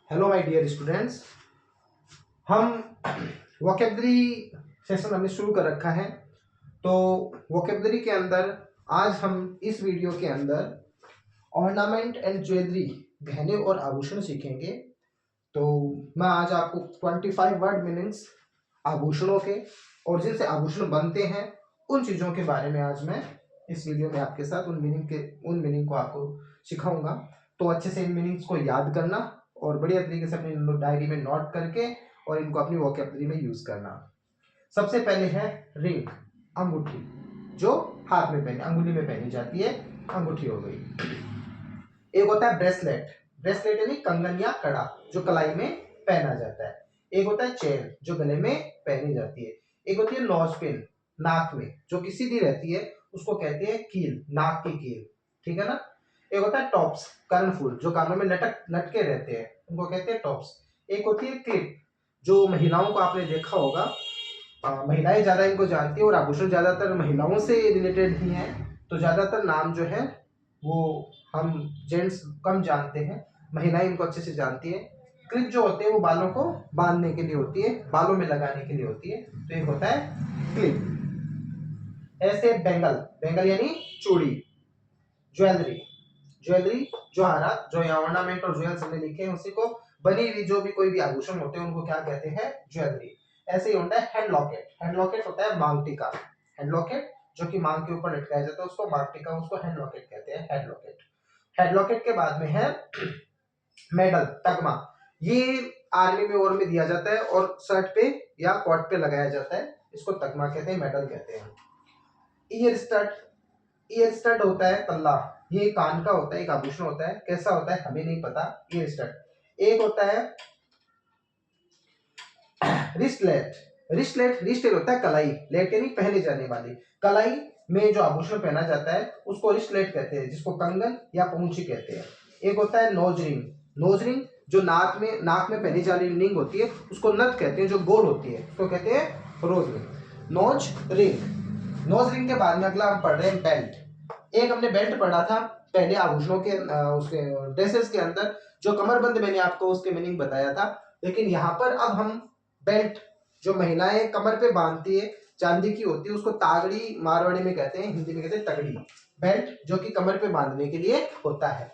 Hello my dear students, हम vocabulary session हमने शुरू कर रखा है। तो वोकेबलरी के अंदर आज हम इस वीडियो के अंदर ऑर्नामेंट एंड ज्वेलरी, गहने और आभूषण सीखेंगे। तो मैं आज आपको 25 वर्ड मीनिंग्स आभूषणों के और जिनसे आभूषण बनते हैं उन चीज़ों के बारे में आज मैं इस वीडियो में आपके साथ उन मीनिंग को आपको सिखाऊंगा। तो अच्छे से इन मीनिंग्स को याद करना और बढ़िया तरीके से अपनी डायरी में नोट करके और इनको अपनी वोकेबलरी में यूज करना। सबसे पहले है रिंग, अंगूठी, जो हाथ में पहने अंगुली में पहनी जाती है, अंगूठी हो गई। एक होता है ब्रेसलेट, ब्रेसलेट यानी कंगन या कड़ा जो कलाई में पहना जाता है। एक होता है चेन जो गले में पहनी जाती है। एक होती है नोज पिन, नाक में जो कि सीधी रहती है उसको कहते हैं कील, नाक की कील, ठीक है ना। एक होता है टॉप्स, कर्णफूल जो कानों में लटके रहते हैं उनको कहते हैं टॉप्स। एक होती है क्लिप जो महिलाओं को आपने देखा होगा, महिलाएं ज्यादा इनको जानती है और आभूषण ज्यादातर महिलाओं से रिलेटेड ही है। तो ज्यादातर नाम जो है वो हम जेंट्स कम जानते हैं, महिलाएं इनको अच्छे से जानती है। क्लिप जो होते हैं वो बालों को बांधने के लिए होती है, बालों में लगाने के लिए होती है। तो एक होता है क्लिप। ऐसे बेंगल, बेंगल यानी चूड़ी। ज्वेलरी, ज्वेलरी जवाहरात, जो यहाँ ऑर्नामेंट और ज्वेल्स हमने लिखे हैं उसी को बनी हुई जो भी कोई भी आभूषण होते हैं उनको क्या कहते हैं, ज्वेलरी। ऐसे ही होता है हैंड लॉकेट, हैंड लॉकेट होता है मांग टीका, हैंड लॉकेट जो कि मांग के ऊपर लटकाया जाता है उसको मांग टीका, उसको हैंड लॉकेट कहते हैं, हैंड लॉकेट। हेड लॉकेट के बाद में है मेडल, तगमा। ये आर्मी में और में दिया जाता है और शर्ट पे या कोट पे लगाया जाता है, इसको तगमा कहते हैं, मेडल कहते हैं। ईयर स्टड, ईयर स्टड होता है तल्ला, ये कान का होता है, एक आभूषण होता है, कैसा होता है हमें नहीं पता। Year stud. एक होता है रिस्टलेट, रिस्टलेट, रिस्टलेट होता है कलाई, लेट यानी पहने जाने वाली, कलाई में जो आभूषण पहना जाता है उसको रिस्टलेट कहते हैं, जिसको कंगन या पहुंची कहते हैं। एक होता है नोज रिंग, नोज रिंग जो नाक में पहनी जाने वाली रिंग होती है उसको नथ कहते हैं, जो गोल होती है उसको कहते हैं rose ring, nose ring. Nose ring के बाद में अगला हम पढ़ रहे हैं बेल्ट। एक हमने बेल्ट पढ़ा था पहले आभूषणों के उसके ड्रेसेस के अंदर, जो कमरबंद मैंने आपको उसके मीनिंग बताया था। लेकिन यहाँ पर अब हम बेल्ट जो महिलाएं कमर पे बांधती है, चांदी की होती है, उसको तागड़ी मारवाड़ी में कहते हैं, हिंदी में कहते हैं तगड़ी। बेल्ट जो कि कमर पे बांधने के लिए होता है।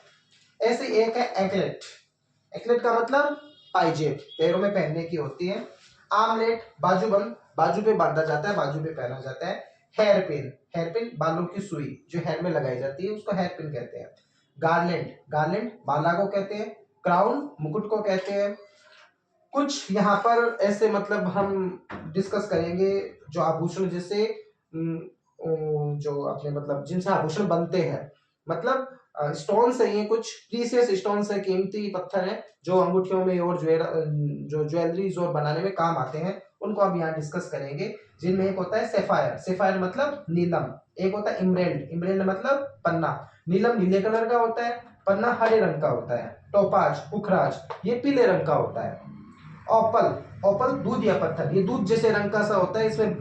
ऐसे एक है एंकलेट, एंकलेट का मतलब पायजेब, पैरों में पहनने की होती है। आर्मलेट, बाजूबंद, बाजू पे बांधा जाता है, बाजू पे पहना जाता है। हेयर पिन, हेयर पिन बालों की सुई जो हेयर में लगाई जाती है उसको हेयर पिन कहते हैं। गार्लैंड, गार्लैंड माला को कहते हैं। क्राउन, मुकुट को कहते हैं। कुछ यहाँ पर ऐसे मतलब हम डिस्कस करेंगे जो आभूषण जैसे जो अपने मतलब जिनसे आभूषण बनते हैं, मतलब स्टोन्स है, ये कुछ प्रीसियस स्टोन्स है, कीमती पत्थर है जो अंगूठियों में और जो ज्वेलरीज और बनाने में काम आते हैं, उनको हम यहाँ डिस्कस करेंगे। जिनमें एक होता है सेफायर, सेफायर मतलब नीलम। एक होता है इमरेल्ड, इमरेल्ड मतलब पन्ना, नीलम नीले कलर का होता है, पन्ना हरे रंग का होता है। टोपाज, पुखराज, ये पीले रंग का होता है। ऑपल, ऑपल दूध या पत्थर, ये दूध जैसे रंग का सा होता है, इसमें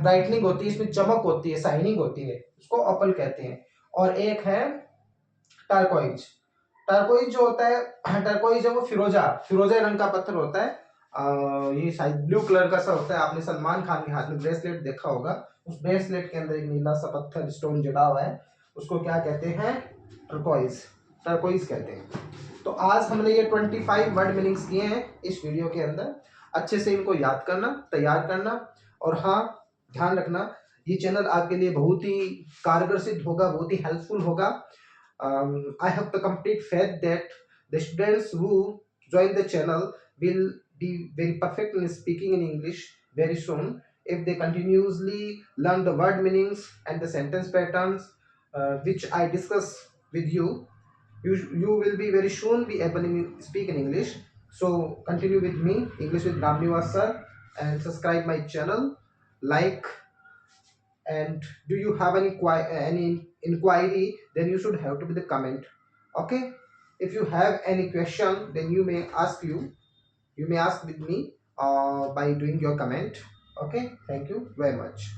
ब्राइटनिंग होती है, इसमें चमक होती है, शाइनिंग होती है, उसको ऑपल कहते हैं। और एक है टर्कोइज, टर्कोइज जो होता है, टर्कोइज है वो फिरोजा, फिरोजा रंग का पत्थर होता है। ये शायद ब्लू कलर का सा होता है। आपने सलमान खान के हाथ में ब्रेसलेट देखा होगा, उस ब्रेसलेट के अंदर एक नीला सा पत्थर स्टोन जड़ा हुआ है, उसको क्या कहते हैं, टर्कोइज, टर्कोइज कहते हैं। तो आज हमने ये 25 वर्ड मीनिंग्स किए हैं इस वीडियो के अंदर। अच्छे से इनको याद करना, तैयार करना, और हाँ ध्यान रखना ये चैनल आपके लिए बहुत ही कारगर सिद्ध होगा, बहुत ही हेल्पफुल होगा। I have the complete faith that the students who join the channel will be very perfect in speaking in English very soon if they continuously learn the word meanings and the sentence patterns which I discuss with you. You will be very soon be able to speak in English. So continue with me, English with Ramnivas sir, and subscribe my channel, like, and do you have any inquiry, then you should have to be the comment. Okay, if you have any question then you may ask with me by doing your comment. Okay, thank you very much.